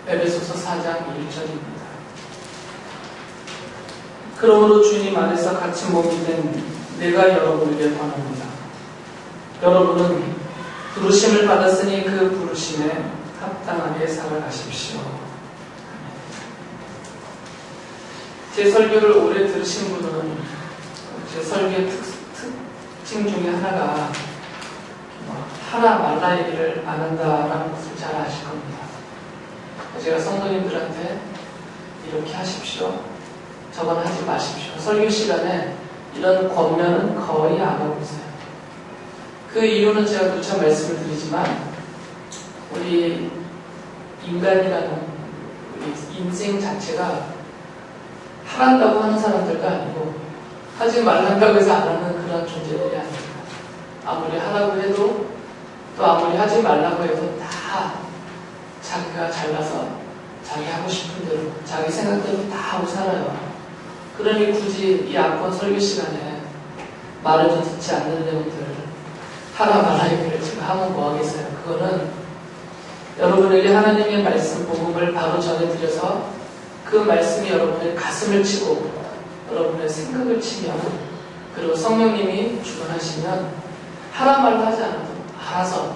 에베소서 4장 1절입니다. 그러므로 주님 안에서 같이 몸이 된 내가 여러분에게 권합니다. 여러분은 부르심을 받았으니 그 부르심에 합당하게 살아가십시오. 제 설교를 오래 들으신 분은 제 설교의 특징 중에 하나가 하나 말라 얘기를 안 한다라는 것을 잘 아실 겁니다. 제가 성도님들한테 이렇게 하십시오, 저건 하지 마십시오, 설교 시간에 이런 권면은 거의 안 하고 있어요. 그 이유는 제가 누차 말씀을 드리지만 우리 인간이라는 우리 인생 자체가 하란다고 하는 사람들도 아니고 하지 말란다고 해서 안 하는 그런 존재들이 아닙니다. 아무리 하라고 해도 또 아무리 하지 말라고 해도 다 자기가 잘나서 자기 하고 싶은 대로 자기 생각대로 다 하고 살아요. 그러니 굳이 이 앞번 설교 시간에 말해도 듣지 않는 내용들 하라 말라 얘기를 제가 하면 뭐 하겠어요. 그거는 여러분에게 하나님의 말씀 복음을 바로 전해드려서 그 말씀이 여러분의 가슴을 치고 여러분의 생각을 치면, 그리고 성령님이 주관하시면 하라 말라 하지 않아도 알아서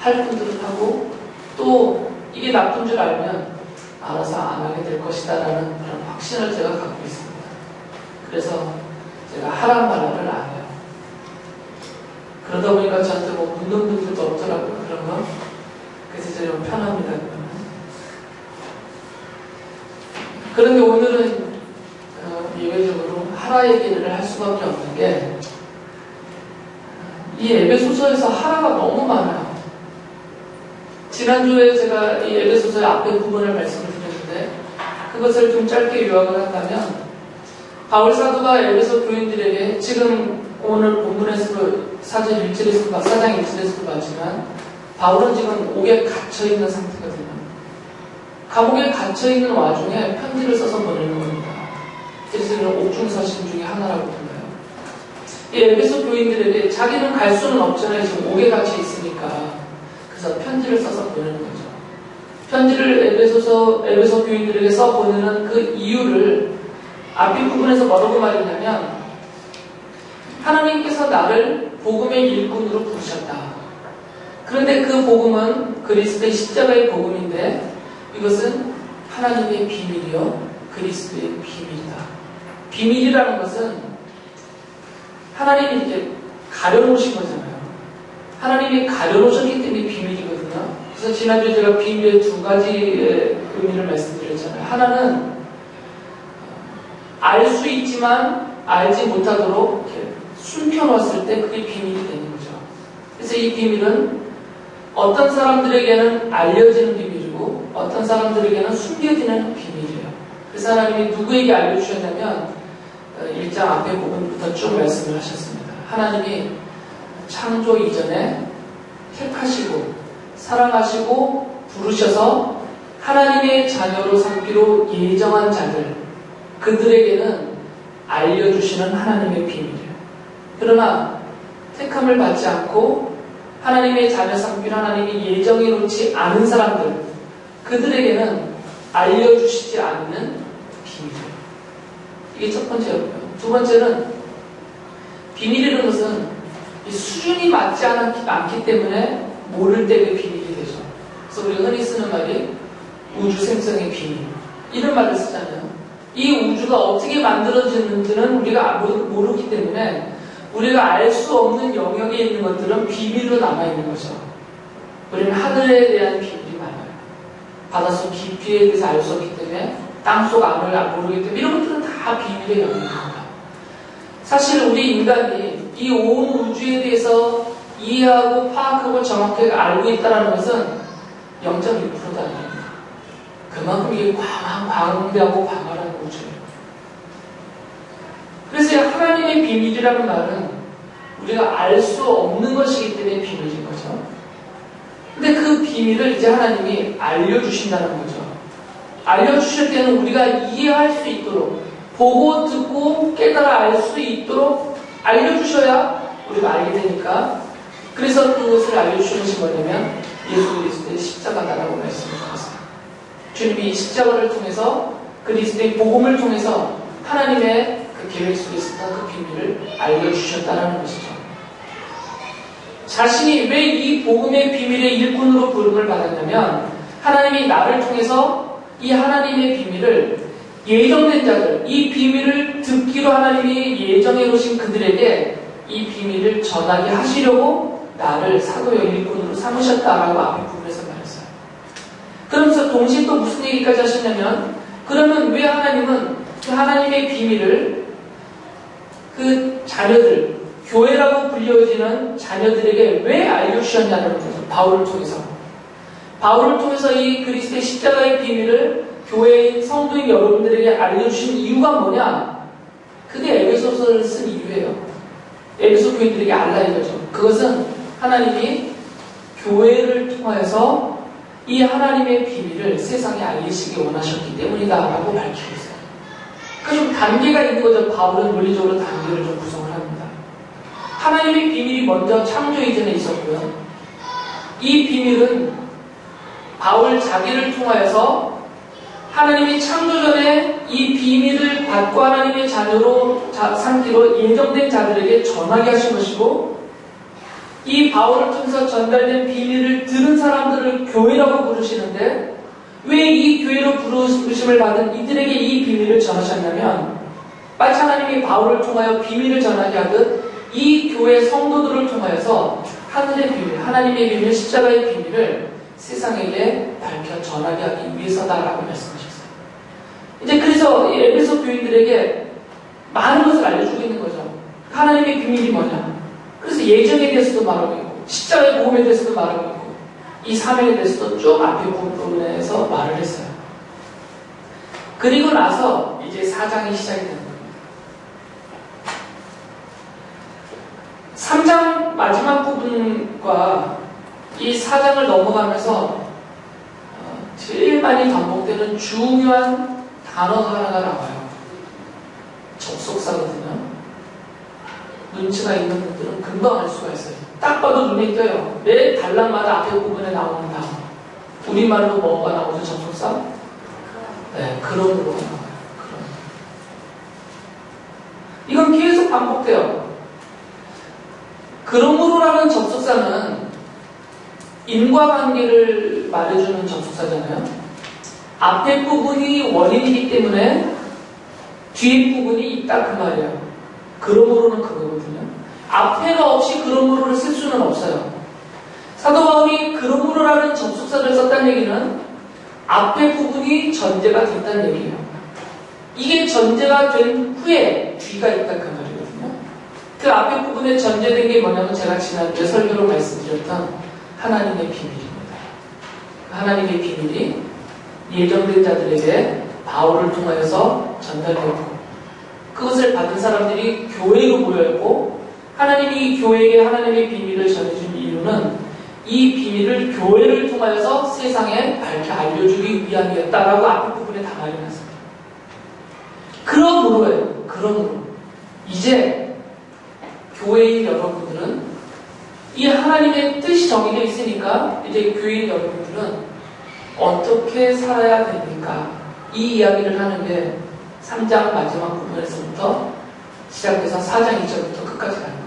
할 분들은 하고, 또 이게 나쁜 줄 알면 알아서 안 하게 될 것이다 라는 그런 확신을 제가 갖고 있습니다. 그래서 제가 하라 말라를 안 해요. 그러다 보니까 저한테 뭐 묻는 분들도 없더라고요. 그런 거. 그래서 제가 좀 편합니다. 그런데 오늘은 예외적으로 하라 얘기를 할 수밖에 없는 게, 이 에베소서에서 하라가 너무 많아요. 지난주에 제가 이 에베소서의 앞에 부분을 말씀을 드렸는데, 그것을 좀 짧게 요약을 한다면, 바울 사도가 에베소 교인들에게 지금 오늘 본문에서도 4장 1절에서도 봤지만, 바울은 지금 옥에 갇혀있는 상태거든요. 감옥에 갇혀있는 와중에 편지를 써서 보내는 겁니다. 그래서 이런 옥중서신 중에 하나라고 불러요. 이 에베소 교인들에게 자기는 갈 수는 없잖아요. 지금 옥에 갇혀있으니까. 그래서 편지를 써서 보내는 거죠. 편지를 에베소 교인들에게 써 보내는 그 이유를 앞에 부분에서 뭐라고 말했냐면, 하나님께서 나를 복음의 일꾼으로 부르셨다. 그런데 그 복음은 그리스도의 십자가의 복음인데, 이것은 하나님의 비밀이요 그리스도의 비밀이다. 비밀이라는 것은 하나님이 이제 가려놓으신 거잖아요. 하나님이 가려놓으셨기 때문에 비밀이거든요. 그래서 지난주에 제가 비밀의 두 가지의 의미를 말씀드렸잖아요. 하나는 알 수 있지만 알지 못하도록 이렇게 숨겨놨을 때 그게 비밀이 되는 거죠. 그래서 이 비밀은 어떤 사람들에게는 알려지는 비밀이고 어떤 사람들에게는 숨겨지는 비밀이에요. 그래서 하나님이 누구에게 알려주셨냐면 1장 앞에 부분부터 쭉 말씀을 하셨습니다. 하나님이 창조 이전에 택하시고 사랑하시고 부르셔서 하나님의 자녀로 삼기로 예정한 자들, 그들에게는 알려주시는 하나님의 비밀이에요. 그러나 택함을 받지 않고 하나님의 자녀 삼기로 하나님이 예정해 놓지 않은 사람들, 그들에게는 알려주시지 않는 비밀이에요. 이게 첫 번째였고요. 두 번째는 비밀이라는 것은 이 수준이 맞지 않기 때문에 모를 때의 비밀이 되죠. 그래서 우리가 흔히 쓰는 말이 우주 생성의 비밀, 이런 말을 쓰잖아요. 이 우주가 어떻게 만들어졌는지는 우리가 모르기 때문에 우리가 알 수 없는 영역에 있는 것들은 비밀로 남아있는 거죠. 우리는 하늘에 대한 비밀이 많아요. 바닷속 깊이에 대해서 알 수 없기 때문에 땅속 안을 모르기 때문에 이런 것들은 다 비밀의 영역입니다. 사실 우리 인간이 이 온 우주에 대해서 이해하고 파악하고 정확하게 알고 있다는 것은 0.1%도 아닙니다. 그만큼 이게 광대하고 광활한 우주예요. 그래서 하나님의 비밀이라는 말은 우리가 알 수 없는 것이기 때문에 비밀인 거죠. 근데 그 비밀을 이제 하나님이 알려주신다는 거죠. 알려주실 때는 우리가 이해할 수 있도록, 보고 듣고 깨달아 알 수 있도록 알려주셔야 우리가 알게 되니까, 그래서 그것을 알려주시는 것이 뭐냐면 예수 그리스도의 십자가다라고 말씀을 드렸어요. 주님이 십자가를 통해서 그리스도의 복음을 통해서 하나님의 그 계획 속에 있었던 그 비밀을 알려주셨다는 것이죠. 자신이 왜 이 복음의 비밀의 일꾼으로 부름을 받았냐면 하나님이 나를 통해서 이 하나님의 비밀을 예정된 자들, 이 비밀을 듣기로 하나님이 예정해 놓으신 그들에게 이 비밀을 전하게 하시려고 나를 사도의 일꾼으로 삼으셨다라고 앞에 부분에서 말했어요. 그러면서 동시에 또 무슨 얘기까지 하셨냐면 그러면 왜 하나님은 그 하나님의 비밀을 그 자녀들, 교회라고 불려지는 자녀들에게 왜 알려주셨냐는 거죠. 바울을 통해서. 바울을 통해서 이 그리스도의 십자가의 비밀을 교회인 성도인 여러분들에게 알려주신 이유가 뭐냐? 그게 에베소서를 쓴 이유예요. 에베소 교인들에게 알라 이거죠. 그것은 하나님이 교회를 통해서 이 하나님의 비밀을 세상에 알리시기 원하셨기 때문이다라고 밝히고 있어요. 그러니까 좀 단계가 있는 거죠. 바울은 논리적으로 단계를 좀 구성을 합니다. 하나님의 비밀이 먼저 창조 이전에 있었고요. 이 비밀은 바울 자기를 통하여서 하나님이 창조 전에 이 비밀을 받고 하나님의 자녀로 삼기로 예정된 자들에게 전하게 하신 것이고 이 바울을 통해서 전달된 비밀을 들은 사람들을 교회라고 부르시는데 왜 이 교회로 부르심을 받은 이들에게 이 비밀을 전하셨냐면 마치 하나님이 바울을 통하여 비밀을 전하게 하듯 이 교회 성도들을 통하여서 하늘의 비밀, 하나님의 비밀, 십자가의 비밀을 세상에게 밝혀 전하게 하기 위해서다라고 말씀하셨어요. 이제 그래서 이 에베소 교인들에게 많은 것을 알려주고 있는 거죠. 하나님의 비밀이 뭐냐. 그래서 예정에 대해서도 말하고 있고 십자가의 복음에 대해서도 말하고 있고 이 사명에 대해서도 쭉 앞에 부분에서 말을 했어요. 그리고 나서 이제 4장이 시작이 되는 겁니다. 3장 마지막 부분과 이 4장을 넘어가면서 제일 많이 반복되는 중요한 단어가 하나가 나와요. 접속사거든요. 눈치가 있는 분들은 금방 알 수가 있어요. 딱 봐도 눈에 띄어요. 매 단락마다 앞에 부분에 나오는 단어. 우리말로 뭐가 나오죠? 접속사? 네, 그런으로 나와요. 이건 계속 반복돼요. 그러므로라는 접속사는 인과관계를 말해주는 접속사잖아요. 앞에 부분이 원인이기 때문에 뒤에 부분이 있다 그 말이에요. 그러므로는 그거거든요. 앞에가 없이 그러므로를 쓸 수는 없어요. 사도 바울이 그러므로라는 접속사를 썼다는 얘기는 앞에 부분이 전제가 됐다는 얘기예요. 이게 전제가 된 후에 뒤가 있다 그 말이거든요. 그 앞에 부분에 전제된 게 뭐냐면 제가 지난주에 설교로 말씀드렸던 하나님의 비밀입니다. 하나님의 비밀이 예정된 자들에게 바울을 통하여서 전달되었고 그것을 받은 사람들이 교회로 모여있고 하나님이 이 교회에게 하나님의 비밀을 전해준 이유는 이 비밀을 교회를 통하여서 세상에 밝혀 알려주기 위함이었다라고 앞에 부분에 다 말해놨습니다. 그러므로예요. 그러므로 이제 교회인 여러분들은 이 하나님의 뜻이 정해져 있으니까 이제 교회인 여러분들은 어떻게 살아야 됩니까? 이 이야기를 하는 게 3장 마지막 부분에서부터 시작해서 4장 2절부터 끝까지 가는 거예요.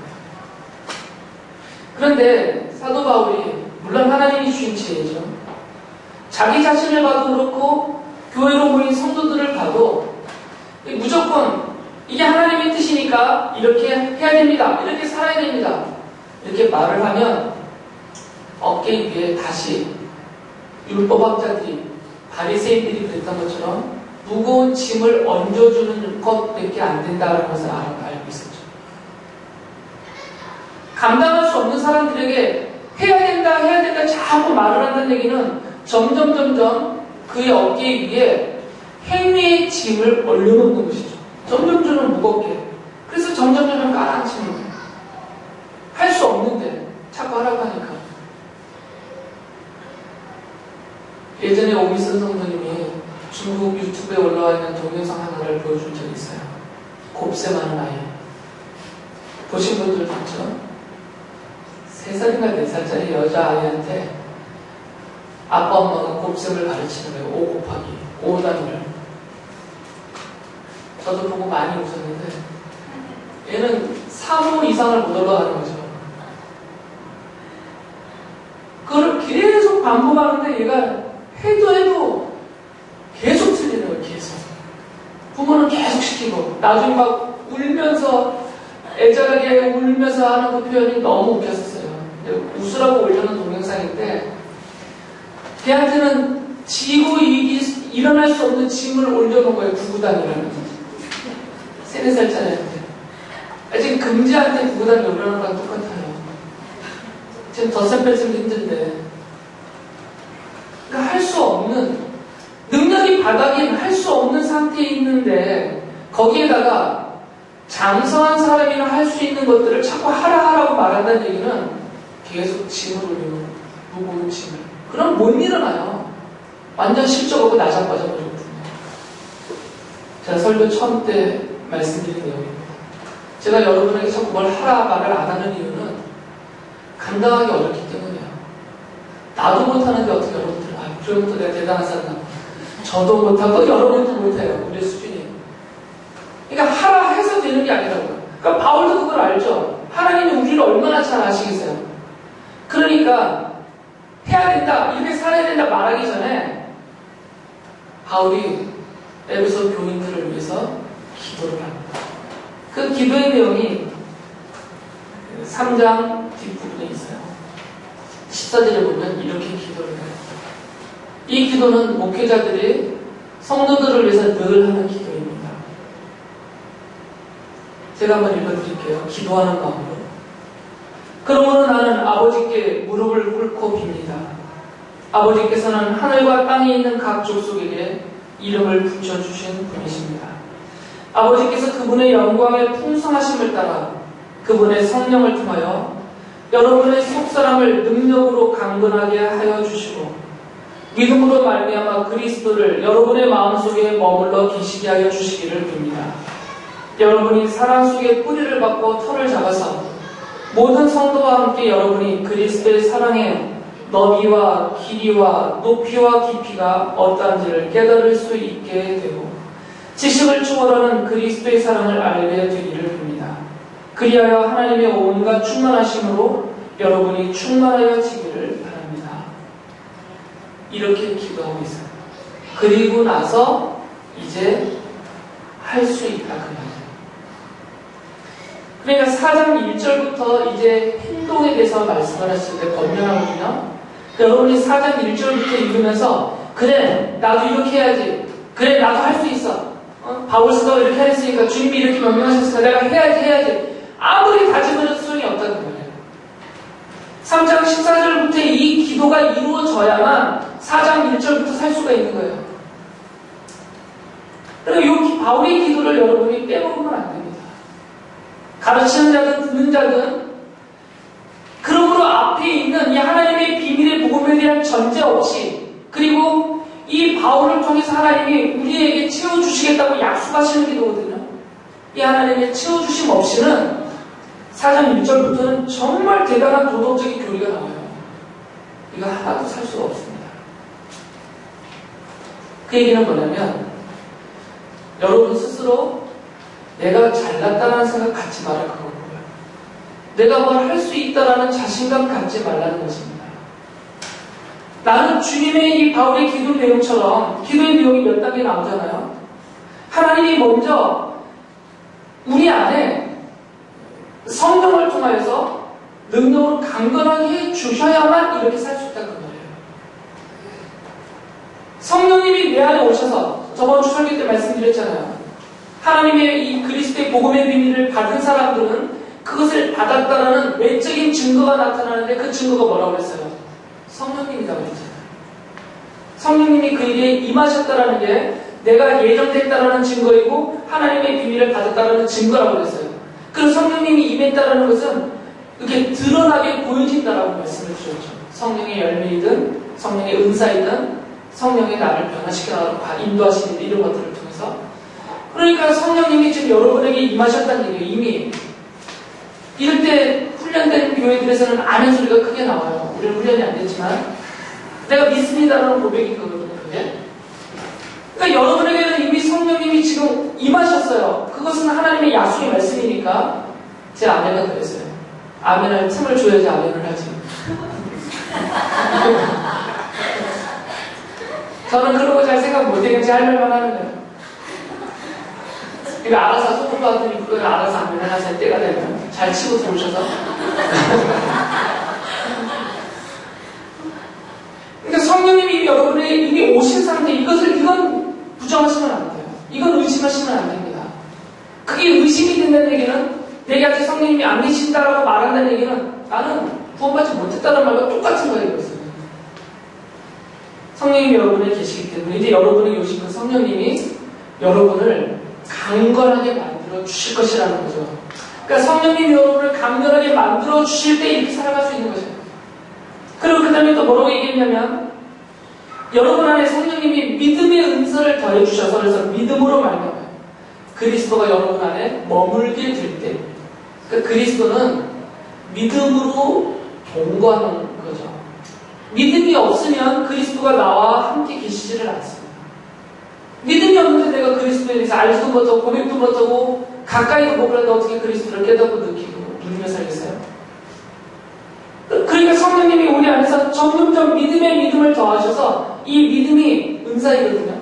그런데 사도 바울이 물론 하나님이 주신 지혜죠. 자기 자신을 봐도 그렇고 교회로 모인 성도들을 봐도 무조건 이게 하나님의 뜻이니까 이렇게 해야 됩니다. 이렇게 살아야 됩니다. 이렇게 말을 하면 어깨 위에 다시 율법학자들이 바리새인들이 그랬던 것처럼 무거운 짐을 얹어주는 것밖에 안 된다는 것을 알고 있었죠. 감당할 수 없는 사람들에게 해야 된다 자꾸 말을 한다는 얘기는 점점 그의 어깨 위에 행위의 짐을 올려놓는 것이죠. 점점 무겁게. 그래서 점점 깔아앉히는 거예요. 할 수 없는데 자꾸 하라고 하니까. 예전에 오미슨 성도님이 중국 유튜브에 올라와 있는 동영상 하나를 보여준 적이 있어요. 곱셈 하는 아이. 보신 분들 봤죠? 3살인가 4살짜리 여자아이한테 아빠 엄마가 곱셈을 가르치는 거예요. 5 곱하기 5 단위를. 저도 보고 많이 웃었는데 얘는 3호 이상을 못 올라가는 거죠. 그걸 계속 반복하는데 얘가 해도 계속 틀리는 거예요. 계속. 부모는 계속 시키고 나중에 막 울면서 애절하게 울면서 하는 그 표현이 너무 웃겼었어요. 웃으라고 올려놓은 동영상인데 걔한테는 지고 일어날 수 없는 짐을 올려놓은 거예요. 구구단이라는 3, 4살짜리한테. 아직 금지한테 구구단이 올려놓은 거랑 똑같아요. 지금 덧셈 뺄셈도 힘든데 그러니까 할 수 없는 능력이 바닥인 할 수 없는 상태에 있는데 거기에다가 장성한 사람이나 할 수 있는 것들을 자꾸 하라고 말한다는 얘기는 계속 짐을 올리는 무거운 짐을. 그럼 못 일어나요. 완전 실적 없고 나자빠져버리거든요. 제가 설교 처음 때 말씀드린 내용입니다. 제가 여러분에게 자꾸 뭘 하라 말을 안 하는 이유는 감당하기 어렵기 때문이에요. 나도 못하는데 어떻게 여러분들, 그러면또 내가 대단한 사람. 저도 못하고 여러분도 못해요. 우리 수준이. 그러니까 하라 해서 되는 게 아니라고요. 그러니까 바울도 그걸 알죠. 하나님이 우리를 얼마나 잘 아시겠어요. 그러니까 해야 된다, 이렇게 살아야 된다 말하기 전에 바울이 에베소 교인들을 위해서 기도를 합니다. 그 기도의 내용이 3장 뒷부분에 있어요. 14절에 보면 이렇게 기도를 해요. 이 기도는 목회자들이 성도들을 위해서 늘 하는 기도입니다. 제가 한번 읽어드릴게요. 기도하는 마음으로. 그러므로 나는 아버지께 무릎을 꿇고 빕니다. 아버지께서는 하늘과 땅에 있는 각 족속에게 이름을 붙여주신 분이십니다. 아버지께서 그분의 영광의 풍성하심을 따라 그분의 성령을 통하여 여러분의 속사람을 능력으로 강건하게 하여 주시고 믿음으로 말미암아 그리스도를 여러분의 마음속에 머물러 계시게 하여 주시기를 빕니다. 여러분이 사랑 속에 뿌리를 받고 터를 잡아서 모든 성도와 함께 여러분이 그리스도의 사랑의 너비와 길이와 높이와 깊이가 어떠한지를 깨달을 수 있게 되고 지식을 초월하는 그리스도의 사랑을 알게 되기를 빕니다. 그리하여 하나님의 온갖 충만하심으로 여러분이 충만하여지기를 바랍니다. 이렇게 기도하고 있어요. 그리고 나서 이제 할 수 있다 그 말이에요. 그러니까 4장 1절부터 이제 행동에 대해서 말씀을 했을 때 권면하거든요. 여러분이 4장 1절부터 읽으면서 그래 나도 이렇게 해야지, 그래 나도 할 수 있어, 바울 사도가 이렇게 했으니까 주님이 이렇게 명령하셨으니까 내가 해야지 아무리 다짐해도 소용이 없다는 거예요. 3장 14절부터 이 기도가 이루어져야만 4장 1절부터 살 수가 있는 거예요. 그리고 이 바울의 기도를 여러분이 빼먹으면 안 됩니다. 가르치는 자든 듣는 자든 그러므로 앞에 있는 이 하나님의 비밀의 복음에 대한 전제 없이, 그리고 이 바울을 통해서 하나님이 우리에게 채워주시겠다고 약속하시는 기도거든요. 이 하나님의 채워주심 없이는 4장 1절부터는 정말 대단한 도덕적인 교리가 나와요. 이거 하나도 살 수가 없습니다. 그 얘기는 뭐냐면 여러분 스스로 내가 잘났다는 생각 갖지 말아 그거고요. 내가 뭘 할 수 있다라는 자신감 갖지 말라는 것입니다. 나는 주님의 이 바울의 기도 내용처럼 기도의 내용이 몇 단계 나오잖아요. 하나님이 먼저 우리 안에 성령을 통하여서 능력으로 강건하게 해주셔야만 이렇게 살 수 있다는 거예요. 성령님이 내 안에 오셔서 저번 주 설교 때 말씀드렸잖아요. 하나님의 이 그리스도의 복음의 비밀을 받은 사람들은 그것을 받았다라는 외적인 증거가 나타나는데 그 증거가 뭐라고 그랬어요? 성령님이라고 그랬잖아요. 성령님이 그 일에 임하셨다라는 게 내가 예정됐다라는 증거이고 하나님의 비밀을 받았다라는 증거라고 그랬어요. 그래서 성령님이 임했다라는 것은 이렇게 드러나게 보여진다라고 말씀을 주셨죠. 성령의 열매이든 성령의 은사이든 성령의 나를 변화시켜나가고 인도하시는 이런 것들을 통해서. 그러니까 성령님이 지금 여러분에게 임하셨다는 얘기예요. 이미 이럴 때 훈련된 교회들에서는 아멘 소리가 크게 나와요. 우리는 훈련이 안 됐지만 내가 믿습니다라는 고백인 거거든요, 그게. 그러니까 여러분에게는 이미 성령님이 지금 임하셨어요. 그것은 하나님의 약속의 말씀이니까 제 아내가 그랬어요. 아멘할 틈을 줘야지 아멘을 하지. 저는 그런 거 잘 생각 못해. 그냥 제 할 말만 하는 거예요. 그러니까 알아서 소금 받으니 그걸 알아서 아멘을 하실 때가 되면 잘 치고 들어오셔서. 그러니까 성령님이 여러분의 이미 오신 상태, 이건 부정하시면 안 돼요. 이건 의심하시면 안 됩니다. 그게 의심이 된다는 얘기는 내게 아직 성령님이 안 계신다라고 말한다는 얘기는 나는 구원받지 못했다는 말과 똑같은 거예요. 이것은. 성령님이 여러분에 계시기 때문에 이제 여러분에게 오신 그 성령님이 여러분을 강건하게 만들어 주실 것이라는 거죠. 그러니까 성령님이 여러분을 강건하게 만들어 주실 때 이렇게 살아갈 수 있는 거죠. 그리고 그 다음에 또 뭐라고 얘기했냐면 여러분 안에 성령님이 믿음의 은사를 더해 주셔서 그래서 믿음으로 말미암아 그리스도가 여러분 안에 머물게 될 때 그러니까 그리스도는 믿음으로 동거하는 거죠. 믿음이 없으면 그리스도가 나와 함께 계시지를 않습니다. 믿음이 없는데 내가 그리스도에 대해서 알지도 못하고 고백도 못하고 가까이도 못 가도 어떻게 그리스도를 깨닫고 느끼고 누리며 살겠어요? 그러니까 성령님이 우리 안에서 점점점 믿음의 믿음을 더하셔서 이 믿음이 은사이거든요.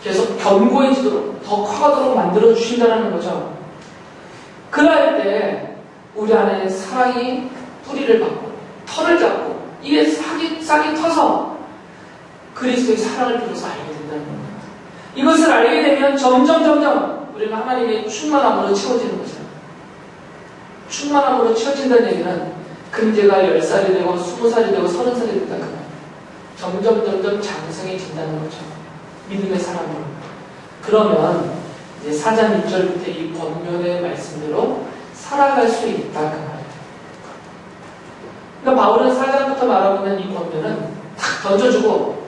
계속 견고해지도록 더 커가도록 만들어 주신다는 거죠. 그럴 때 우리 안에 사랑이 뿌리를 받고 털을 잡고 이게 싹이 터서 그리스도의 사랑을 비로소 알게 된다는 겁니다. 이것을 알게 되면 점점 우리는 하나님의 충만함으로 채워지는 거죠. 충만함으로 채워진다는 얘기는 금제가 10살이 되고 20살이 되고 30살이 된다 그 말. 점점 장성해진다는 거죠. 믿음의 사람으로. 그러면 이제 4장 1절부터 이 권면의 말씀대로 살아갈 수 있다 그 말이에요. 그러니까 바울은 4장부터 말하고 있는 이 권면은 탁 던져주고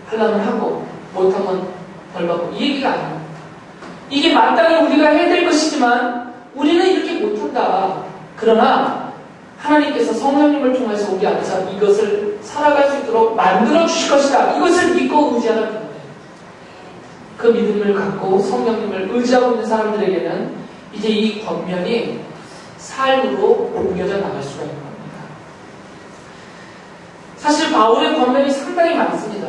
하려면 하고 못하면 벌받고 이 얘기가 아니에요. 이게 마땅히 우리가 해야 될 것이지만 우리는 이렇게 못한다. 그러나 하나님께서 성령님을 통해서 우리 안에서 이것을 살아갈 수 있도록 만들어 주실 것이다. 이것을 믿고 의지하는 겁니다. 그 믿음을 갖고 성령님을 의지하고 있는 사람들에게는 이제 이 권면이 삶으로 옮겨져 나갈 수가 있는 겁니다. 사실 바울의 권면이 상당히 많습니다.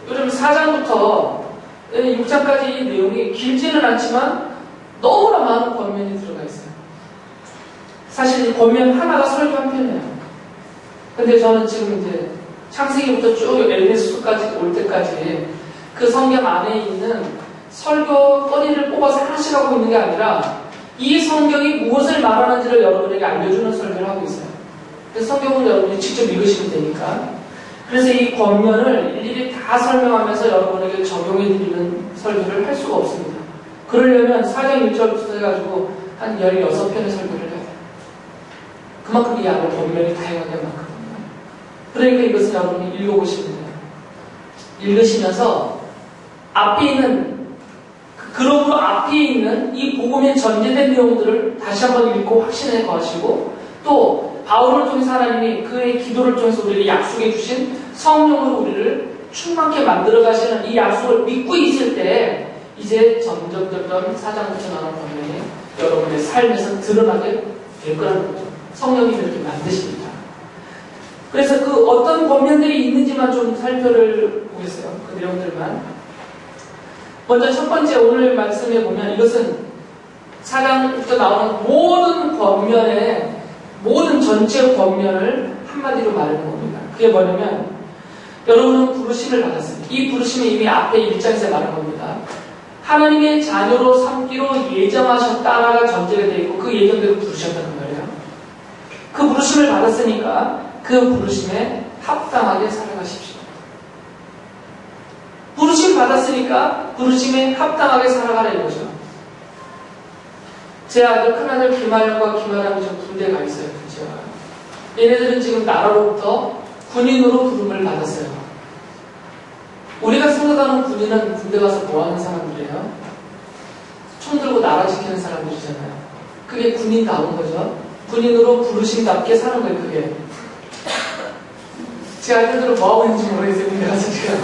요즘 4장부터 6장까지 이 내용이 길지는 않지만 너무나 많은 권면이 들어가 있어요. 사실 이 권면 하나가 설교 한 편이에요. 근데 저는 지금 이제 창세기부터 쭉 에베소서까지 올 때까지 그 성경 안에 있는 설교거리를 뽑아서 하나씩 하고 있는 게 아니라 이 성경이 무엇을 말하는지를 여러분에게 알려주는 설교를 하고 있어요. 그래서 성경은 여러분이 직접 읽으시면 되니까. 그래서 이 권면을 일일이 다 설명하면서 여러분에게 적용해드리는 설교를 할 수가 없습니다. 그러려면 4장 1절부터 해가지고 한 16편의 설교를 해야 돼요. 그만큼 이 안에 권면이 다양하게 많거든요. 그러니까 이것을 여러분이 읽어보시면 돼요. 읽으시면서 앞에 있는 그러므로 앞에 있는 이 복음에 전제된 내용들을 다시 한번 읽고 확신해 거하시고 또 바울을 통해서 하나님이 그의 기도를 통해서 우리에게 약속해 주신 성령으로 우리를 충만케 만들어 가시는 이 약속을 믿고 있을 때 이제 점점 4장부터 나오는 권면이 여러분의 삶에서 드러나게 될 거라는 거죠. 성령이 이렇게 만드십니다. 그래서 그 어떤 권면들이 있는지만 좀 살펴를 보겠어요. 그 내용들만. 먼저 첫 번째 오늘 말씀에 보면 이것은 4장부터 나오는 모든 권면의 모든 전체 권면을 한마디로 말하는 겁니다. 그게 뭐냐면 여러분은 부르심을 받았어요. 이 부르심은 이미 앞에 1장에서 말한 겁니다. 하나님의 자녀로 삼기로 예정하셨다가 전제가 되어 있고 그 예정대로 부르셨다는 거예요. 그 부르심을 받았으니까 그 부르심에 합당하게 살아가십시오. 부르심 받았으니까 부르심에 합당하게 살아가라 이거죠. 제 아들 큰아들 김하영과 김하람이 지금 군대에 가 있어요. 그죠? 얘네들은 지금 나라로부터 군인으로 부름을 받았어요. 우리가 생각하는 군인은 군대 가서 뭐 하는 사람들이에요? 총 들고 나라 지키는 사람들이잖아요. 그게 군인다운 거죠. 군인으로 부르심답게 사는 거예요, 그게. 제 아이들은 뭐하고 있는지 모르겠어요. 근데 가서 지금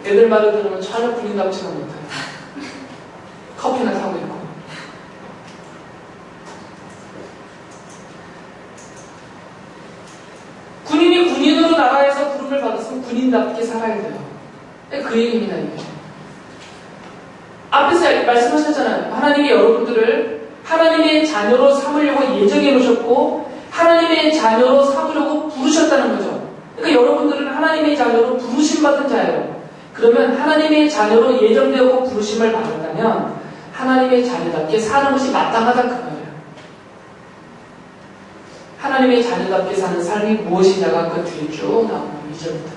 애들 말을 들으면 전혀 분위답지가 못해요. 커피나 타고 있고. 군인이 군인으로 나라에서 부름을 받았으면 군인답게 살아야 돼요. 그 얘기입니다, 이게. 앞에서 말씀하셨잖아요. 하나님이 여러분들을 하나님의 자녀로 삼으려고 예정해 놓으셨고 하나님의 자녀로 삼으려고 부르셨다는 거죠. 그러니까 여러분들은 하나님의 자녀로 부르심받은 자예요. 그러면 하나님의 자녀로 예정되었고 부르심을 받았다면 하나님의 자녀답게 사는 것이 마땅하다 그 말이에요. 하나님의 자녀답게 사는 삶이 무엇이냐가 그 뒤에 쭉 나옵니다. 2절부터.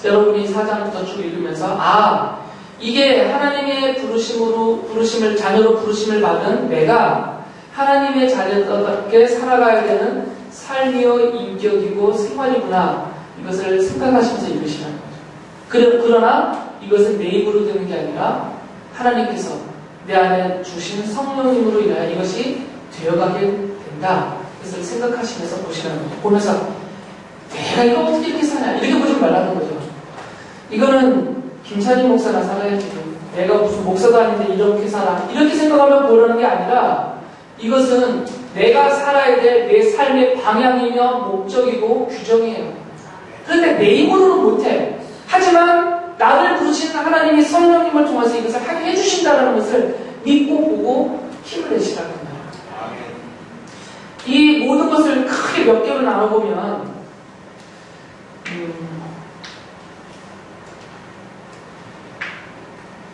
여러분이 4장부터 쭉 읽으면서 이게 하나님의 부르심을 자녀로 부르심을 받은 내가 하나님의 자녀답게 살아가야 되는 삶이요 인격이고 생활이구나 이것을 생각하시면서 읽으시라는 거죠. 그러나 이것은 내 입으로 되는 게 아니라 하나님께서 내 안에 주신 성령님으로 인하여 이것이 되어가게 된다. 그것을 생각하시면서 보시라는 거죠. 보면서 내가 이거 어떻게 이렇게 사냐 이렇게 보지 말라는 거죠. 이거는 김찬희 목사나 살아야지 내가 무슨 목사도 아닌데 이렇게 살아 이렇게 생각하면 모르는 게 아니라 이것은 내가 살아야 될 내 삶의 방향이며 목적이고 규정이에요. 그런데 내 힘으로는 못해. 하지만 나를 부르신 하나님이 성령님을 통해서 이것을 하게 해주신다는 것을 믿고 보고 힘을 내시라는 거예요. 이 모든 것을 크게 몇 개로 나눠보면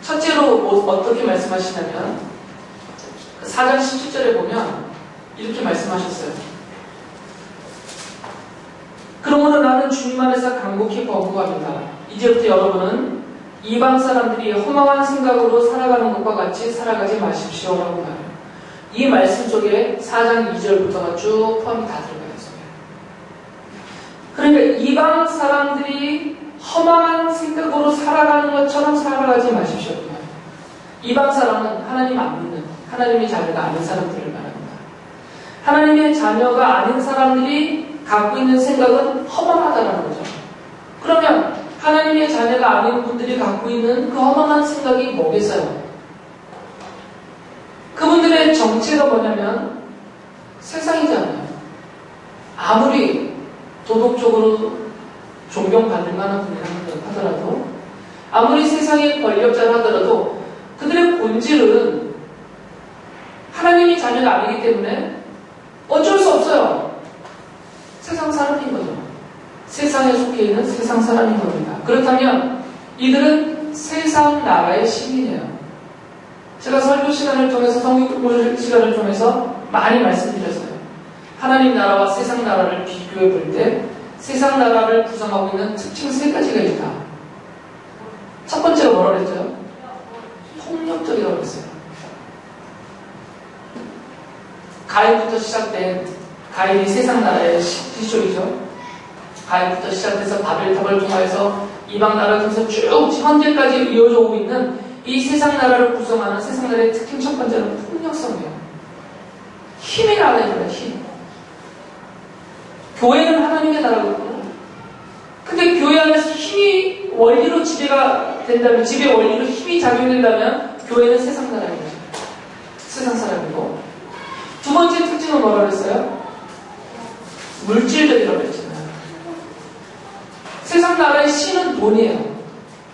첫째로 어떻게 말씀하시냐면 4장 17절에 보면 이렇게 말씀하셨어요. 그러므로 나는 주님 안에서 간곡히 거부합니다. 이제부터 여러분은 이방 사람들이 허망한 생각으로 살아가는 것과 같이 살아가지 마십시오라고 말해요. 이 말씀 속에 4장 2절부터가 쭉 포함이 다 들어가 있어요. 그러니까 이방 사람들이 허망한 생각으로 살아가는 것처럼 살아가지 마십시오. 이방 사람은 하나님 안 믿는, 하나님의 자녀가 아닌 사람들을 말합니다. 하나님의 자녀가 아닌 사람들이 갖고 있는 생각은 허망하다는 거죠. 그러면 하나님의 자녀가 아닌 분들이 갖고 있는 그 허망한 생각이 뭐겠어요? 그분들의 정체가 뭐냐면 세상이잖아요. 아무리 도덕적으로 존경받을 만한 분이라 하더라도 아무리 세상의 권력자라 하더라도 그들의 본질은 하나님의 자녀가 아니기 때문에 어쩔 수 없어요. 세상 사람인 거죠. 세상에 속해 있는 세상 사람인 겁니다. 그렇다면 이들은 세상 나라의 시민이에요. 제가 설교 시간을 통해서 성경 공부 시간을 통해서 많이 말씀드렸어요. 하나님 나라와 세상 나라를 비교해 볼 때 세상 나라를 구성하고 있는 특징 3가지가 있다. 첫 번째가 뭐라고 그랬죠? 폭력적이라고 그랬어요. 가인부터 시작된 가인이 세상 나라의 시초이죠. 가인부터 시작해서 바벨탑을 통해서 이방 나라를 통해서 쭉 현재까지 이어져 오고 있는 이 세상 나라를 구성하는 세상 나라의 특징 첫 번째는 폭력성이에요. 힘의 나라입니다. 힘. 교회는 하나님의 나라거든요. 근데 교회 안에서 힘이 원리로 지배가 된다면, 지배 원리로 힘이 작용된다면 교회는 세상 나라입니다. 세상 사람이고. 두 번째 특징은 뭐라고 했어요? 물질적이라고 했잖아요. 세상 나라의 신은 돈이에요.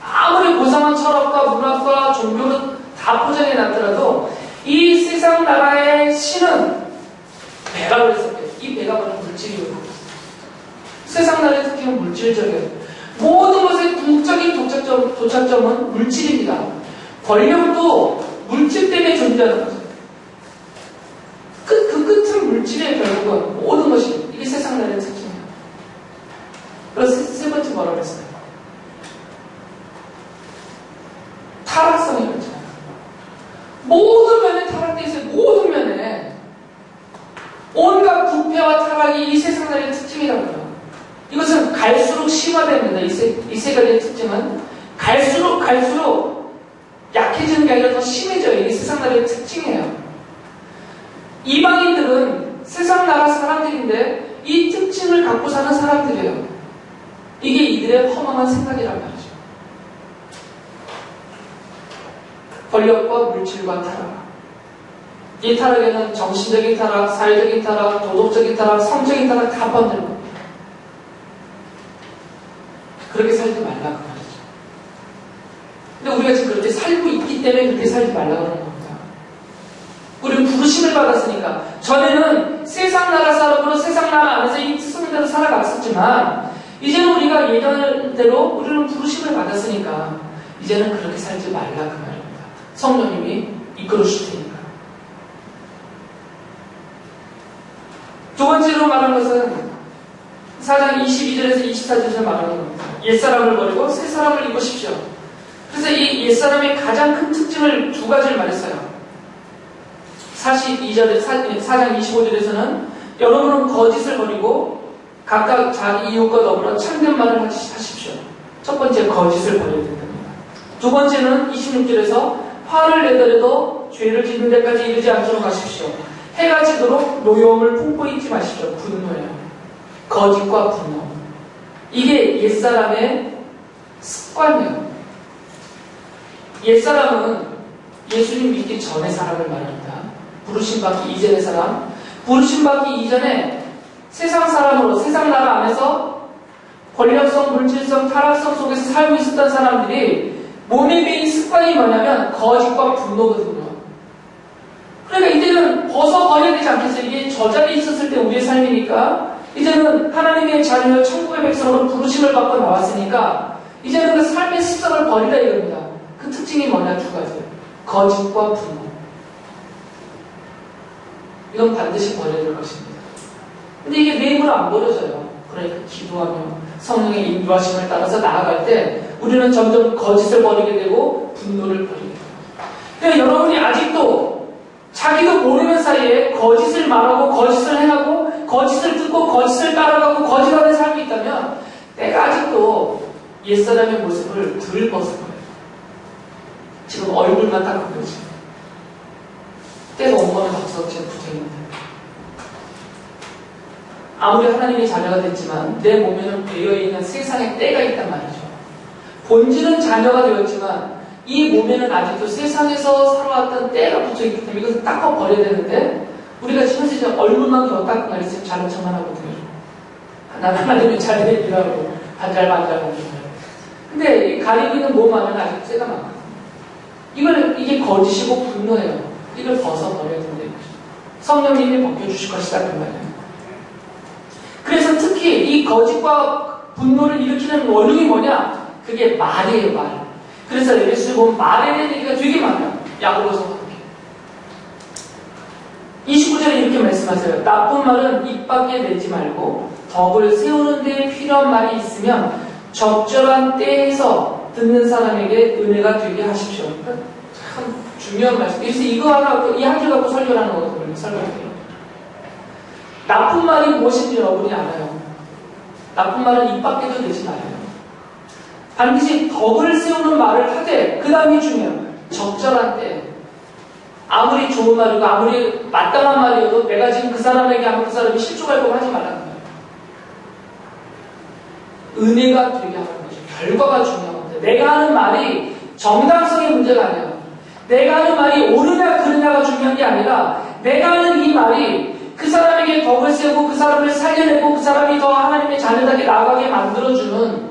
아무리 고상한 철학과 문학과 종교를 다 포장해 놨더라도 이 세상 나라의 신은 배가 그랬어요. 이 배가 바로 물질이에요. 세상 나라의 특징은 물질적이에요. 모든 것의 궁극적인 도착점은 물질입니다. 권력도 물질 때문에 존재하는 거죠. 그 끝은 물질의 결국은 모든 것이 이게 세상 나라의 특징이에요. 그래서 세 번째 뭐라고 그랬어요? 타락성이라고 했잖아요. 모든 면에 타락되어 있어요. 모든 면에 온갖 부패와 타락이 이 세상 나라의 특징이라고 해요. 이것은 갈수록 심화됩니다. 이 세 가지의 특징은 갈수록 약해지는 게 아니라 더 심해져요. 이게 세상 나라의 특징이에요. 이방인들은 세상 나라 사람들인데 이 특징을 갖고 사는 사람들이에요. 이게 이들의 허망한 생각이란 말이죠. 권력과 물질과 타락. 이 타락에는 정신적인 타락, 사회적인 타락, 도덕적인 타락, 성적인 타락 다 포함되는 겁니다. 그렇게 살지 말라 그 말이죠. 근데 우리가 지금 그렇게 살고 있기 때문에 그렇게 살지 말라고 하는 겁니다. 우리는 부르심을 받았으니까. 전에는 세상 나라 사람으로 세상 나라 안에서 이 특성대로 살아갔었지만 이제는 우리가 예전대로 우리는 부르심을 받았으니까 이제는 그렇게 살지 말라 그 말입니다. 성령님이 이끌어 주실 테니까. 두 번째로 말한 것은 4장 22절에서 24절에서 말하는 겁니다. 옛사람을 버리고 새사람을 입으십시오. 그래서 이 옛사람의 가장 큰 특징을 두 가지를 말했어요. 42절에 4장 25절에서는 여러분은 거짓을 버리고 각각 자기 이웃과 더불어 참된 말을 하십시오. 첫 번째 거짓을 버려야 된답니다. 두 번째는 26절에서 화를 내더라도 죄를 짓는 데까지 이르지 않도록 하십시오. 해가 지도록 노여움을 품고 있지 마십시오. 분노예요. 거짓과 분노. 이게 옛사람의 습관이에요. 옛사람은 예수님 믿기 전의 사람을 말합니다. 부르심받기 이전의 사람. 부르심받기 이전에 세상 사람으로 세상 나라 안에서 권력성, 물질성, 타락성 속에서 살고 있었던 사람들이 몸에 배인 습관이 뭐냐면 거짓과 분노거든요. 그러니까 이제는 벗어버려야 되지 않겠어요? 이게 저 자리에 있었을 때 우리의 삶이니까 이제는 하나님의 자녀 천국의 백성으로 부르심을 받고 나왔으니까 이제는 그 삶의 습성을 버리라 이겁니다. 그 특징이 뭐냐? 두 가지예요. 거짓과 분노. 이건 반드시 버려야 될 것입니다. 근데 이게 내 힘으로 안 버려져요. 그러니까 기도하며 성령의 인도하심을 따라서 나아갈 때 우리는 점점 거짓을 버리게 되고 분노를 버리게 돼요. 그러니까 여러분이 아직도 자기도 모르는 사이에 거짓을 말하고 거짓을 행하고 거짓을 듣고 거짓을 따라가고 거짓하는 삶이 있다면 내가 아직도 옛사람의 모습을 덜 벗은 거예요. 지금 얼굴만 닦은 거지. 때가 온몸에 덕석지는 부정입니다. 아무리 하나님의 자녀가 됐지만 내 몸에는 배어있는 세상의 때가 있단 말이죠. 본질은 자녀가 되었지만 이 몸에는 아직도 세상에서 살아왔던 때가 붙어있기 때문에 이것을 닦아버려야 되는데 우리가 지금 현재 얼굴만 겨우 닦은 날이 지금 잘난 척만 하거든요. 난 하나님의 자녀의 일하고 반잘반잘하는 거예요. 근데 이 가리고 있는 몸 안에는 아직 때가 많거든요. 이게 거짓이고 분노예요. 이걸 벗어버려야 된다는 거죠. 성령님이 벗겨주실 것이다 그 말이에요. 그래서 특히 이 거짓과 분노를 일으키는 원흉이 뭐냐? 그게 말이에요, 말. 그래서 예수를 보면 말에 대한 얘기가 되게 많아요. 야고보서 함께. 29절에 이렇게 말씀하세요. 나쁜 말은 입 밖에 내지 말고 덕을 세우는 데 필요한 말이 있으면 적절한 때에서 듣는 사람에게 은혜가 되게 하십시오. 그러니까 참 중요한 말씀. 그래서 이거 하나, 이 한 줄 갖고 설교하는 거거든요. 설교할게요. 나쁜 말이 무엇인지 여러분이 알아요. 나쁜 말은 입 밖에도 내지 말아요. 반드시 덕을 세우는 말을 하되 그 다음이 중요해요. 적절한 때. 아무리 좋은 말이고 아무리 마땅한 말이어도 내가 지금 그 사람에게 하면 그 사람이 실족할 거면 하지 말라는 거예요. 은혜가 되게 하는 거죠. 결과가 중요한 겁니다. 내가 하는 말이 정당성의 문제가 아니에요. 내가 하는 말이 옳으냐 그르냐가 중요한 게 아니라 내가 하는 이 말이 그 사람에게 덕을 세우고 그 사람을 살려내고 그 사람이 더 하나님의 자녀답게 나아가게 만들어주는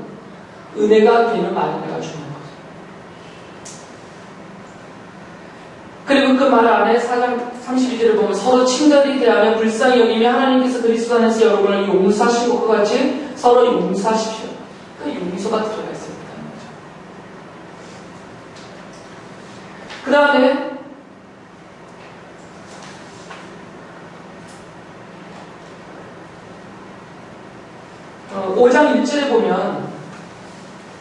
은혜가 되는 말인가가 중요한 거죠. 그리고 그 말 안에 4장 32절을 보면 서로 친절히 대하며 불쌍히 여기며 하나님께서 그리스도 안에서 여러분을 용서하신 것과 같이 서로 용서하십시오. 그 용서가 들어가 있습니다. 그 다음에 5장 1절에 보면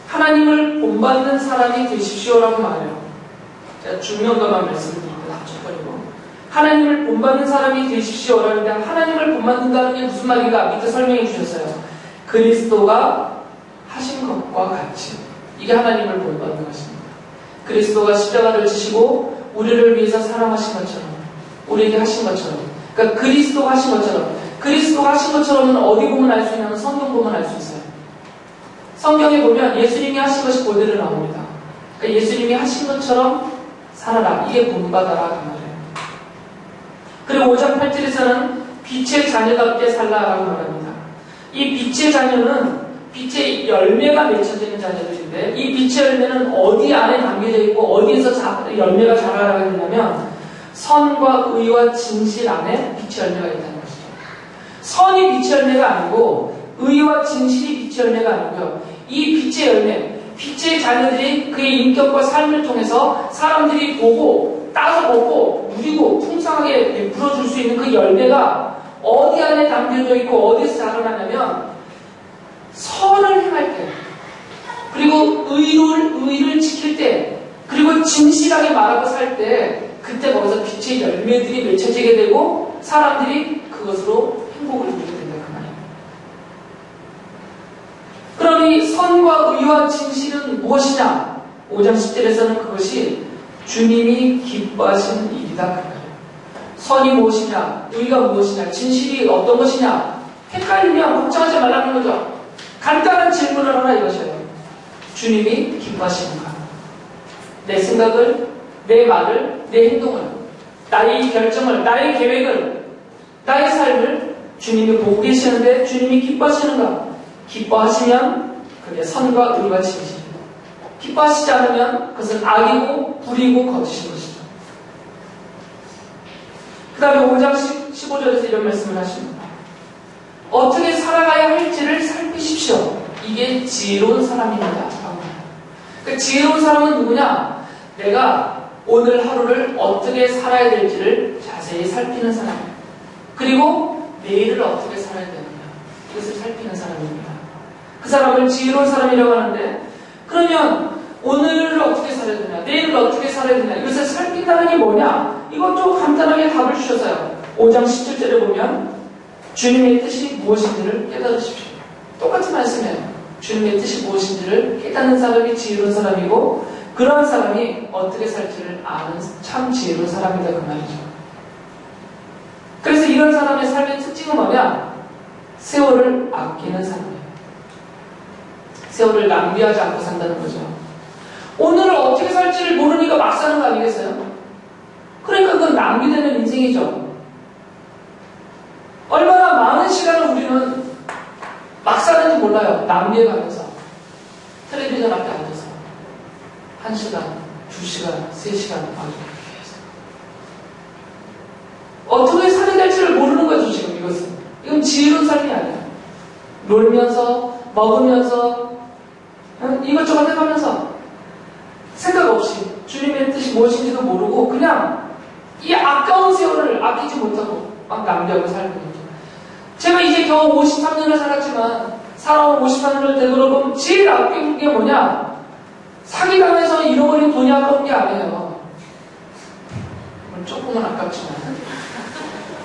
하나님을 본받는 사람이 되십시오라고 말해요. 제가 중요한 것만 말씀드리니까 합쳐버리고 하나님을 본받는 사람이 되십시오라는데 하나님을 본받는다는 게 무슨 말인가 밑에 설명해 주셨어요. 그리스도가 하신 것과 같이 이게 하나님을 본받는 것입니다. 그리스도가 십자가를 지시고 우리를 위해서 사랑하신 것처럼 우리에게 하신 것처럼 그러니까 그리스도가 하신 것처럼, 그리스도가 하신 것처럼은 어디 보면 알 수 있냐면 성경 보면 알 수 있어요. 성경에 보면 예수님이 하신 것이 그대로 나옵니다. 그러니까 예수님이 하신 것처럼 살아라. 이게 본받아라. 그 말이에요. 그리고 5장 8절에서는 빛의 자녀답게 살라라고 말합니다. 이 빛의 자녀는 빛의 열매가 맺혀지는 자녀들인데 이 빛의 열매는 어디 안에 담겨져 있고 어디에서 열매가 자라게 되냐면 선과 의와 진실 안에 빛의 열매가 있다는 것이죠. 선이 빛의 열매가 아니고 의와 진실이 빛의 열매가 아니고요. 이 빛의 열매, 빛의 자녀들이 그의 인격과 삶을 통해서 사람들이 보고 따서 먹고 누리고 풍성하게 베풀어줄 수 있는 그 열매가 어디 안에 담겨져 있고 어디서 자라나냐면 선을 행할 때, 그리고 의를 지킬 때, 그리고 진실하게 말하고 살 때, 그때 거기서 빛의 열매들이 맺혀지게 되고 사람들이 그것으로 행복을 누리게 된다 그 말이에요. 그럼 이 선과 의와 진실은 무엇이냐? 5장 10절에서는 그것이 주님이 기뻐하신 일이다 그 말이에요. 선이 무엇이냐? 의가 무엇이냐? 진실이 어떤 것이냐? 헷갈리면 걱정하지 말라는 거죠. 간단한 질문을 하나 이것이에요. 주님이 기뻐하시는가? 내 생각을, 내 말을, 내 행동을, 나의 결정을, 나의 계획을, 나의 삶을 주님이 보고 계시는데 주님이 기뻐하시는가? 기뻐하시면 그게 선과 의와 진실입니다. 기뻐하시지 않으면 그것은 악이고 불이고 거짓인 것이죠. 그 다음에 5장 15절에서 이런 말씀을 하십니다. 어떻게 살아가야 할지를 살피십시오. 이게 지혜로운 사람입니다. 그러니까 지혜로운 사람은 누구냐? 내가 오늘 하루를 어떻게 살아야 될지를 자세히 살피는 사람이에요. 그리고 내일을 어떻게 살아야 되느냐. 이것을 살피는 사람입니다. 그 사람을 지혜로운 사람이라고 하는데 그러면 오늘을 어떻게 살아야 되냐, 내일을 어떻게 살아야 되냐, 이것을 살핀다는 게 뭐냐? 이것도 간단하게 답을 주셔서요. 5장 17절에 보면 주님의 뜻이 무엇인지를 깨달으십시오. 똑같은 말씀이에요. 주님의 뜻이 무엇인지를 깨닫는 사람이 지혜로운 사람이고 그러한 사람이 어떻게 살지를 아는 참 지혜로운 사람이다 그 말이죠. 그래서 이런 사람의 삶의 특징은 뭐냐? 세월을 아끼는 사람이에요. 세월을 낭비하지 않고 산다는 거죠. 오늘을 어떻게 살지를 모르니까 막 사는 거 아니겠어요? 그러니까 그건 낭비되는 인생이죠. 얼마나 많은 시간을 우리는 막 사는지 몰라요. 낭비해가면서 텔레비전 앞에 앉아서 1시간, 2시간, 3시간 계속 어떻게 살아야 될지를 모르는 거죠. 지금 이건 지혜로운 삶이 아니에요. 놀면서 먹으면서 이것저것 해가면서 생각 없이 주님의 뜻이 무엇인지도 모르고 그냥 이 아까운 세월을 아끼지 못하고 막 낭비하고 살는 거죠. 제가 이제 겨우 53년을 살았지만 살아온 53년을 되돌아보면 제일 아끼는 게 뭐냐? 사기당해서 잃어버린 돈이 아까운 게 아니에요. 조금은 아깝지만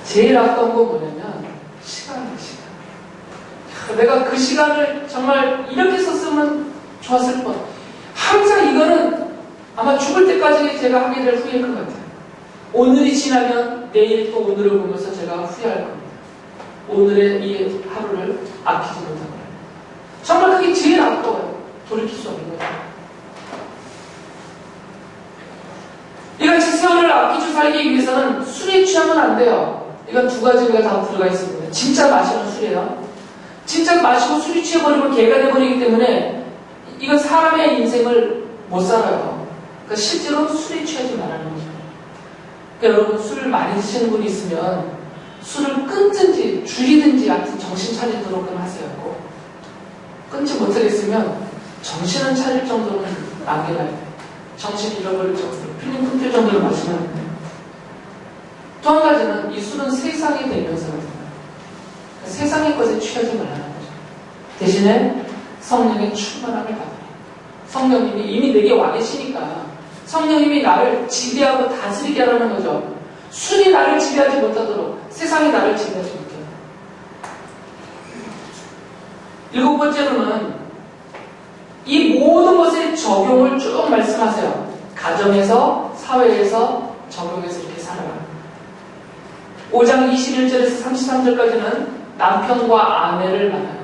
제일 아까운 거 뭐냐면 시간이에요. 시간. 내가 그 시간을 정말 이렇게 썼으면 좋았을 뻔. 항상 이거는 아마 죽을 때까지 제가 하게 될 후회일 것 같아요. 오늘이 지나면 내일 또 오늘을 보면서 제가 후회할 겁니다. 오늘의 이 하루를 아끼지 못한 거예요. 정말 그게 제일 아까워요. 돌이킬 수 없는 거죠. 이같이 세월을 아끼고 살기 위해서는 술에 취하면 안 돼요. 이건 두 가지가 다 들어가 있습니다. 진짜 마시는 술이에요. 진짜 마시고 술이 취해버리고 개가 돼버리기 때문에 이건 사람의 인생을 못 살아요. 그러니까 실제로 술에 취하지 말라는 거죠. 그러니까 여러분 술을 많이 드시는 분이 있으면 술을 끊든지 줄이든지 하여튼 정신 차리도록 하세요. 꼭. 끊지 못하겠으면 정신은 차릴 정도는 남겨놔야 돼요. 정신 잃어버릴 정도로 필름 끊길 정도로 마시면 안 돼요. 또 한 가지는 이 술은 세상이 되면서거든요. 세상의 것에 취하지 말라는 거죠. 대신에 성령의 충만함을 받아요. 성령님이 이미 내게 와 계시니까 성령님이 나를 지배하고 다스리게 하라는 거죠. 술이 나를 지배하지 못하도록 세상이 나를 지배하지 못해요. 7번째로는 이 모든 것의 적용을 쭉 말씀하세요. 가정에서, 사회에서 적용해서 이렇게 살아라. 5장 21절에서 33절까지는 남편과 아내를 만나요.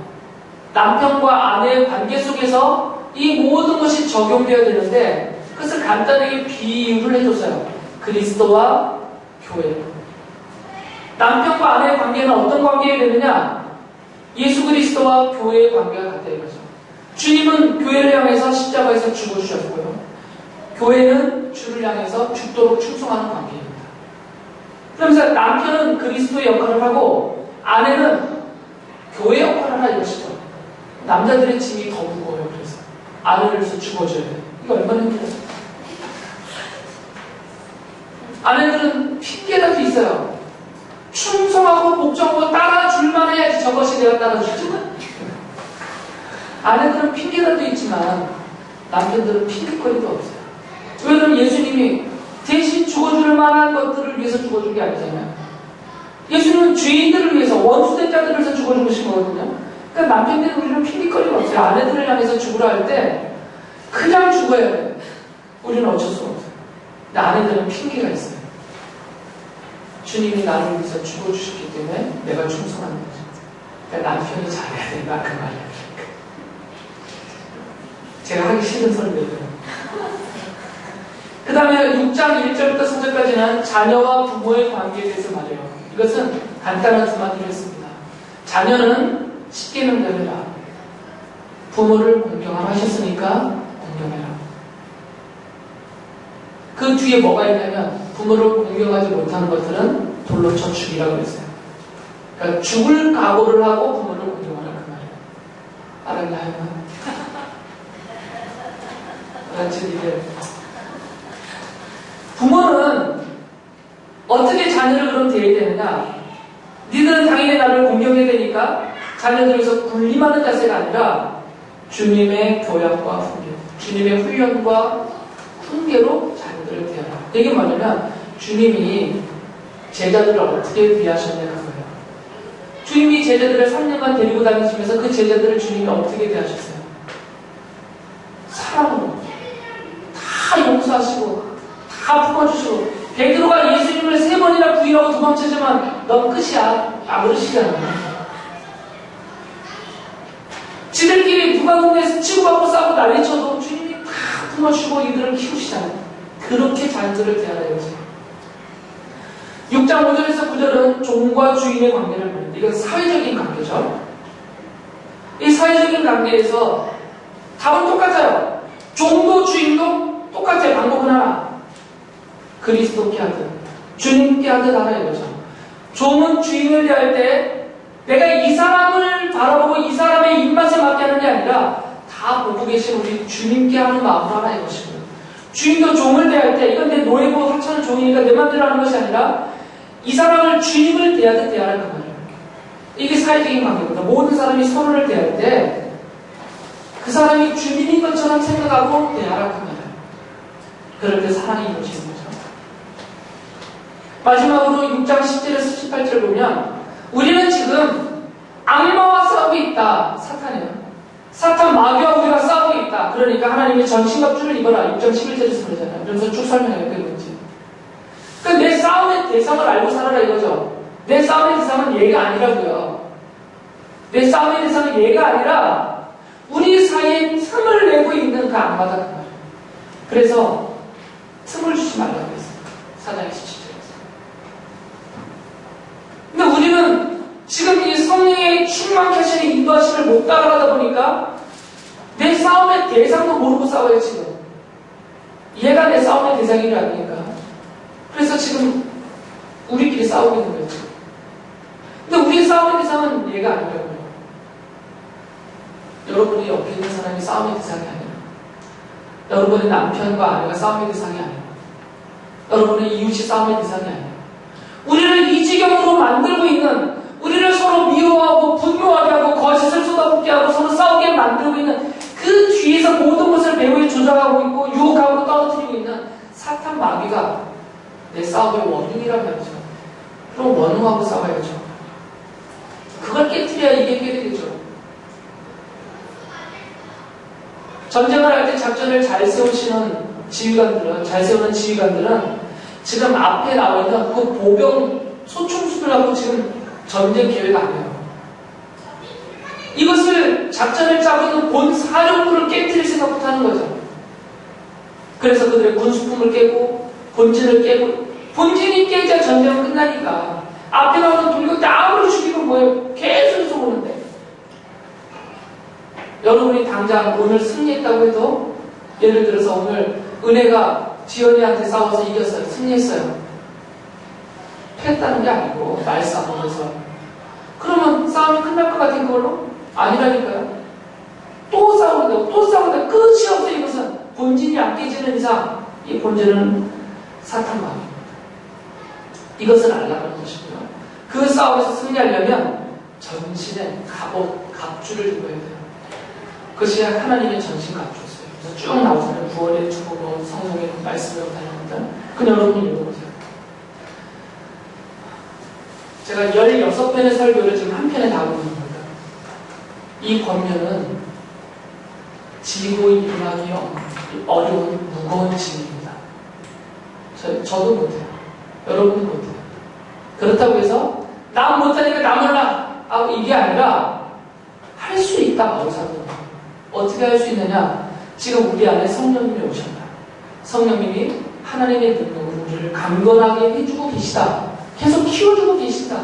남편과 아내의 관계 속에서 이 모든 것이 적용되어야 되는데 그것을 간단하게 비유를 해줬어요. 그리스도와 교회. 남편과 아내의 관계는 어떤 관계가 되느냐? 예수 그리스도와 교회의 관계가 같다 이거죠. 주님은 교회를 향해서 십자가에서 죽어주셨고요. 교회는 주를 향해서 죽도록 충성하는 관계입니다. 그러면서 남편은 그리스도의 역할을 하고 아내는 교회 역할을 하는 것이죠. 남자들의 짐이 더 무거워요. 그래서 아내를 위해서 죽어줘야 돼요. 이거 얼마나 힘들어요. 아내들은 핑계라도 있어요. 충성하고 복종하고 따라줄만 해야지 저것이 내가 따라주지만 아내들은 핑계라도 있지만 남편들은 핑계거리도 없어요. 왜냐하면 예수님이 대신 죽어줄 만한 것들을 위해서 죽어준 게 아니잖아요. 예수님은 죄인들을 위해서 원수된 자들을 위해서 죽어주신 거거든요. 그러니까 남편들은 우리는 핑계거리가 없어요. 아내들을 향해서 죽으라 할 때 그냥 죽어야 돼요. 우리는 어쩔 수가 없어요. 근데 아내들은 핑계가 있어요. 주님이 나를 위해서 죽어주셨기 때문에 내가 충성하는 거죠. 그러니까 남편이 잘해야 된다 그 말이에요. 제가 하기 싫은 소리들이에요. 그 다음에 6장 1절부터 3절까지는 자녀와 부모의 관계에 대해서 말해요. 이것은 간단한 두 마디로 했습니다. 자녀는 10계명 되느라 부모를 공경하셨으니까 공경해라. 그 뒤에 뭐가 있냐면 부모를 공경하지 못하는 것들은 돌로 쳐 죽이라고 그랬어요. 그러니까 죽을 각오를 하고 부모를 공경하라 그 말이에요. 알았나요? 이제 부모는 어떻게 자녀를 그럼 대해야 되느냐? 니들은 당연히 나를 공경해야 되니까 자녀들에서 군림하는 자세가 아니라 주님의 교양과 훈계, 주님의 훈련과 훈계로 자녀들을 대하라. 이게 뭐냐면 주님이 제자들을 어떻게 대하셨냐 그거예요. 주님이 제자들을 3년간 데리고 다니시면서 그 제자들을 주님이 어떻게 대하셨어요? 사랑으로 다 용서하시고 다 품어주시고 베드로가 예수님을 3번이나 부인하고 도망치지만 넌 끝이야. 아 그러시잖아요. 지들끼리 누가 동네에서 치고받고 싸우고 난리쳐도 주님이 다 품어주고 이들을 키우시잖아요. 그렇게 자녀들을 대하라 이거죠. 6장 5절에서 9절은 종과 주인의 관계를 보는데 이건 사회적인 관계죠. 이 사회적인 관계에서 답은 똑같아요. 종도 주인도 똑같아요. 방법은 하나. 그리스도께 하듯 주님께 하듯 하라 이거죠. 종은 주인을 대할 때 내가 이 사람을 바라보고 이 사람의 입맛에 맞게 하는 게 아니라 다 보고 계신 우리 주님께 하는 마음으로 하라 이것이고요. 주인도 종을 대할 때 이건 내 노예고 하찮은 종이니까 내 맘대로 하는 것이 아니라 이 사람을 주님을 대하듯 대하라 그 말이에요. 이게 사회적인 관계입니다. 모든 사람이 서로를 대할 때 그 사람이 주님인 것처럼 생각하고 대하라 그 말이에요. 그럴 때 사랑이 이루어지는 거죠. 마지막으로 6장 10절에서 18절 보면 우리는 지금 악마와 싸우고 있다. 사탄이에요. 사탄 마귀와 우리가 싸우고 있다. 그러니까 하나님의 전신갑주를 입어라. 6장 11절에서 그러잖아요. 그러면서 쭉 설명해요. 그런지. 그러니까 내 싸움의 대상을 알고 살아라 이거죠. 내 싸움의 대상은 얘가 아니라고요. 내 싸움의 대상은 얘가 아니라 우리 사이에 틈을 내고 있는 그 악마다 그 말이에요. 그래서 틈을 주지 말라고 했어요. 사장의 17절에서. 근데 우리는 지금 이 성령의 충만케 하시는 인도하심을 못 따라가다 보니까 내 싸움의 대상도 모르고 싸워요 지금. 얘가 내 싸움의 대상이 아니니까. 그래서 지금 우리끼리 싸우고 있는 거죠. 근데 우리 싸움의 대상은 얘가 아니라고요. 여러분이 옆에 있는 사람이 싸움의 대상이 아니라 여러분의 남편과 아내가 싸움의 대상이 아니라 여러분의 이웃이 싸움의 대상이 아니라 우리를 이 지경으로 만들고 있는 우리를 서로 미워하고 분노하게 하고 거짓을 쏟아붓게 하고 서로 싸우게 만들고 있는 그 뒤에서 모든 것을 배후에 조작하고 있고 유혹하고 떨어뜨리고 있는 사탄 마귀가 내 싸움의 원인이라고 하죠. 그럼 원흉하고 싸워야죠. 그걸 깨트려야 이게 해결되겠죠. 전쟁을 할 때 작전을 잘 세우는 지휘관들은 지금 앞에 나와 있는 그 보병 소총수들 갖고 지금 전쟁 계획 안 해요. 이것을 작전을 짜고 있는 본 사령부를 깨뜨릴 생각부터 하는 거죠. 그래서 그들의 군수품을 깨고 본진을 깨고, 본진이 깨자 전쟁은 끝나니까 앞에 나오는 돌격대 아무리 죽이면 뭐예요? 계속 쏘는데, 여러분이 당장 오늘 승리했다고 해도, 예를 들어서 오늘 은혜가 지연이한테 싸워서 이겼어요. 승리했어요. 패했다는 게 아니고 말싸움에서, 그러면 싸움이 끝날 것 같은 걸로? 아니라니까요. 또 싸우는데 또 싸우는데 끝이 없어. 이것은 본진이 안 깨지는 이상 이 본질은 사탄마귀입니다. 이것을 알라는 것이고요. 그 싸움에서 승리하려면 전신에 갑옷, 갑주를 입어야 돼요. 그것이 하나님의 전신 갑주였어요. 그래서 쭉 나오잖아요. 구원의 축복은 성령의 말씀으로 다닙니다. 그냥 여러분이 읽어보세요. 제가 16편의 설교를 지금 한 편에 다루고 있는 겁니다. 이 권면은 지고 일어나기 어려운 무거운 짐입니다. 저도 못해요. 여러분도 못해요. 그렇다고 해서 나 못하니까 나 몰라 이게 아니라 할 수 있다. 바울사도 어떻게 할 수 있느냐? 지금 우리 안에 성령님이 오셨다. 성령님이 하나님의 능력으로 우리를 강건하게 해주고 계시다. 계속 키워주고 계신다.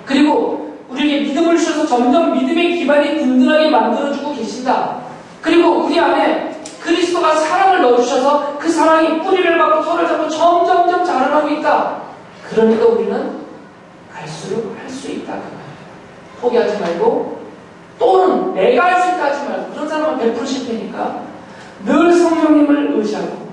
그리고 우리에게 믿음을 주셔서 점점 믿음의 기반이 든든하게 만들어주고 계신다. 그리고 우리 안에 그리스도가 사랑을 넣어주셔서 그 사랑이 뿌리를 받고 손을 잡고 점점점 자라나고 있다. 그러니까 우리는 갈수록 할 수 있다. 그 말이에요. 포기하지 말고, 또는 내가 할 수 있다 하지 말고, 그런 사람은 100% 실패니까 늘 성령님을 의지하고,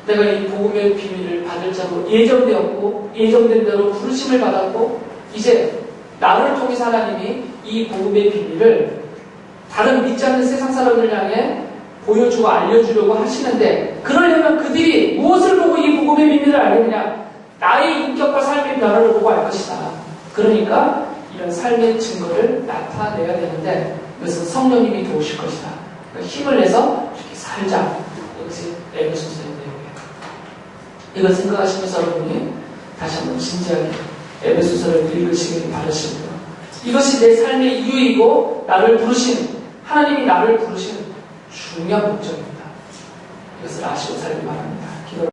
내가 이 복음의 비밀을 받을 자로 예정되었고, 예정된 대로 부르심을 받았고, 이제 나를 통해서 하나님이 이 복음의 비밀을 다른 믿지 않는 세상 사람들 향해 보여주고 알려주려고 하시는데, 그러려면 그들이 무엇을 보고 이 복음의 비밀을 알겠느냐? 나의 인격과 삶의 변화를 보고 알 것이다. 그러니까 이런 삶의 증거를 나타내야 되는데, 이것은 성령님이 도우실 것이다. 그러니까 힘을 내서 이렇게 살자. 이것이 에베소서의 내용이에요. 이걸 생각하시면서 여러분이 다시 한번 진지하게 에베소서를 읽으시길 바라시고요. 이것이 내 삶의 이유이고 나를 부르신, 하나님이 나를 부르신 중요한 목적입니다. 이것을 아시고 살기 바랍니다.